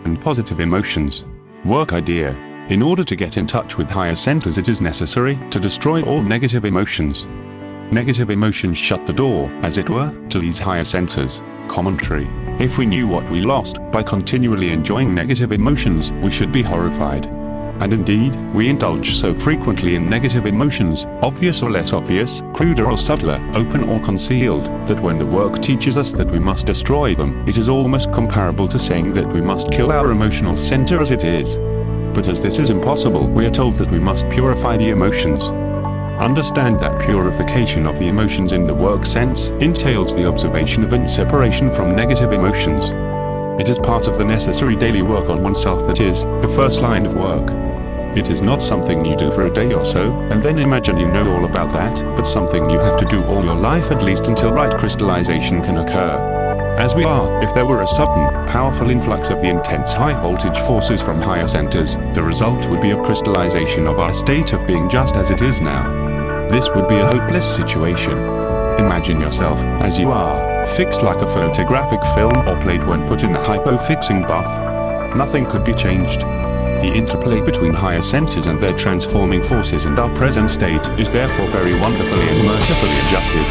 and positive emotions. Work idea. In order to get in touch with higher centers, it is necessary to destroy all negative emotions. Negative emotions shut the door, as it were, to these higher centers. Commentary. If we knew what we lost by continually enjoying negative emotions, we should be horrified. And indeed, we indulge so frequently in negative emotions, obvious or less obvious, cruder or subtler, open or concealed, that when the work teaches us that we must destroy them, it is almost comparable to saying that we must kill our emotional center as it is. But as this is impossible, we are told that we must purify the emotions. Understand that purification of the emotions in the work sense entails the observation of and separation from negative emotions. It is part of the necessary daily work on oneself that is, the first line of work. It is not something you do for a day or so, and then imagine you know all about that, but something you have to do all your life at least until right crystallization can occur. As we are, if there were a sudden, powerful influx of the intense high-voltage forces from higher centers, the result would be a crystallization of our state of being just as it is now. This would be a hopeless situation. Imagine yourself, as you are, fixed like a photographic film or plate when put in the hypo-fixing bath. Nothing could be changed. The interplay between higher centers and their transforming forces and our present state is therefore very wonderfully and mercifully adjusted.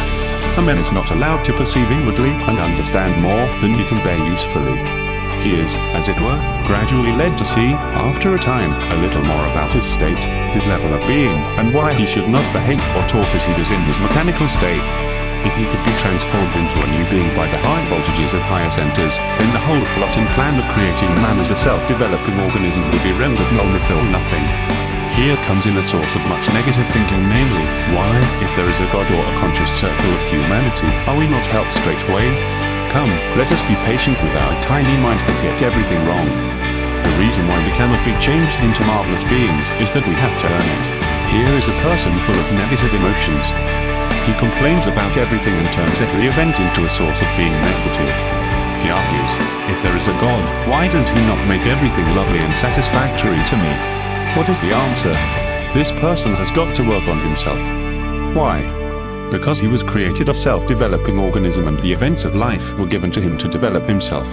A man is not allowed to perceive inwardly and understand more than he can bear usefully. He is, as it were, gradually led to see, after a time, a little more about his state, his level of being, and why he should not behave or talk as he does in his mechanical state. If he could be transformed into a new being by the high voltages of higher centers, then the whole plot and plan of creating man as a self-developing organism would be rendered null nothing. Here comes in a source of much negative thinking, namely, why, if there is a God or a conscious circle of humanity, are we not helped straight away? Come, let us be patient with our tiny minds that get everything wrong. The reason why we cannot be changed into marvelous beings is that we have to earn it. Here is a person full of negative emotions. He complains about everything and turns every event into a source of being negative. He argues, if there is a God, why does he not make everything lovely and satisfactory to me? What is the answer? This person has got to work on himself. Why? Because he was created a self-developing organism and the events of life were given to him to develop himself.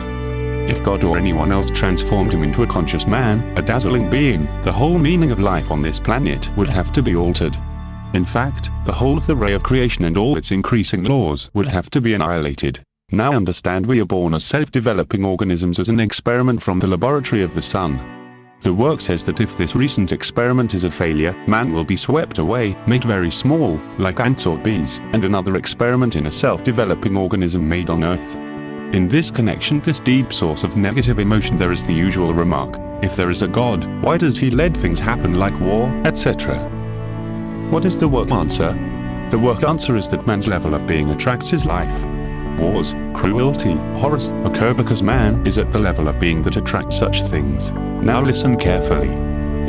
If God or anyone else transformed him into a conscious man, a dazzling being, the whole meaning of life on this planet would have to be altered. In fact, the whole of the ray of creation and all its increasing laws would have to be annihilated. Now understand, we are born as self-developing organisms as an experiment from the laboratory of the sun. The work says that if this recent experiment is a failure, man will be swept away, made very small, like ants or bees, and another experiment in a self-developing organism made on Earth. In this connection, this deep source of negative emotion, there is the usual remark, if there is a God, why does he let things happen like war, etc.? What is the work answer? The work answer is that man's level of being attracts his life. Wars, cruelty, horrors occur because man is at the level of being that attracts such things. Now listen carefully.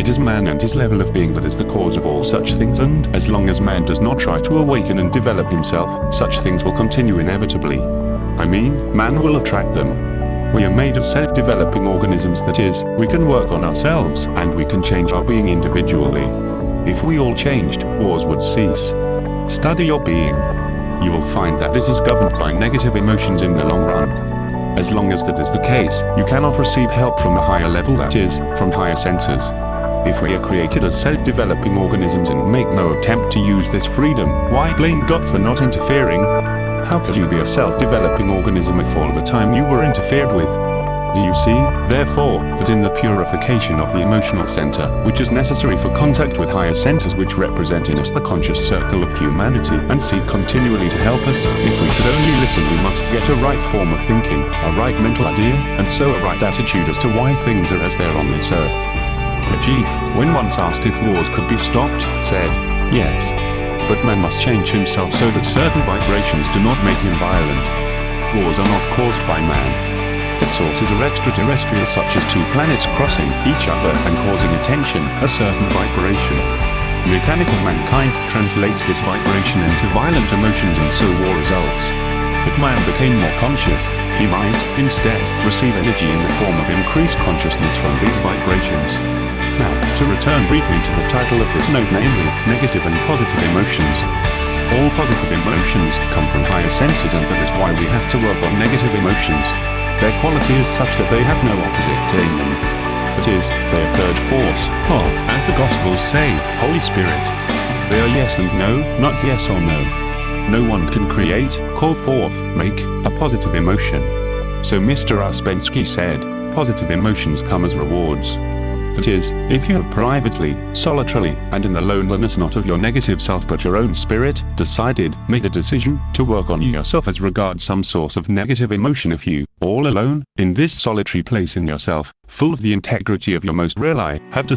It is man and his level of being that is the cause of all such things, and as long as man does not try to awaken and develop himself, such things will continue inevitably. I mean, man will attract them. We are made of self-developing organisms, that is, we can work on ourselves, and we can change our being individually. If we all changed, wars would cease. Study your being. You will find that it is governed by negative emotions in the long run. As long as that is the case, you cannot receive help from a higher level, that is, from higher centers. If we are created as self-developing organisms and make no attempt to use this freedom, why blame God for not interfering? How could you be a self-developing organism if all the time you were interfered with? You see, therefore, that in the purification of the emotional center, which is necessary for contact with higher centers which represent in us the conscious circle of humanity, and seek continually to help us, if we could only listen, we must get a right form of thinking, a right mental idea, and so a right attitude as to why things are as they are on this earth. The chief, when once asked if wars could be stopped, said, yes. But man must change himself so that certain vibrations do not make him violent. Wars are not caused by man. The sources are extraterrestrial, such as two planets crossing each other and causing a tension, a certain vibration. Mechanical mankind translates this vibration into violent emotions, and so war results. If man became more conscious, he might, instead, receive energy in the form of increased consciousness from these vibrations. Now, to return briefly to the title of this note, namely, negative and positive emotions. All positive emotions come from higher centers, and that is why we have to work on negative emotions. Their quality is such that they have no opposite in them. That is, their third force, or, as the Gospels say, Holy Spirit. They are yes and no, not yes or no. No one can create, call forth, make, a positive emotion. So Mr. Ouspensky said, positive emotions come as rewards. That is, if you have privately, solitarily, and in the loneliness not of your negative self but your own spirit, made a decision, to work on yourself as regards some source of negative emotion. If you, all alone, in this solitary place in yourself, full of the integrity of your most real I, have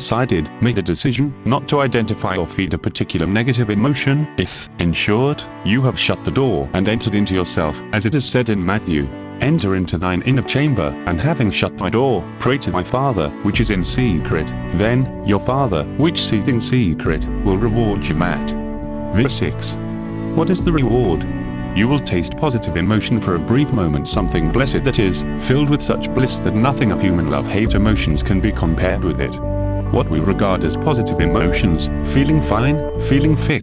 made a decision, not to identify or feed a particular negative emotion, if, in short, you have shut the door and entered into yourself, as it is said in Matthew, enter into thine inner chamber, and having shut thy door, pray to thy Father, which is in secret. Then, your Father, which seeth in secret, will reward you. Verse 6. What is the reward? You will taste positive emotion for a brief moment, something blessed that is, filled with such bliss that nothing of human love-hate emotions can be compared with it. What we regard as positive emotions, feeling fine, feeling fit,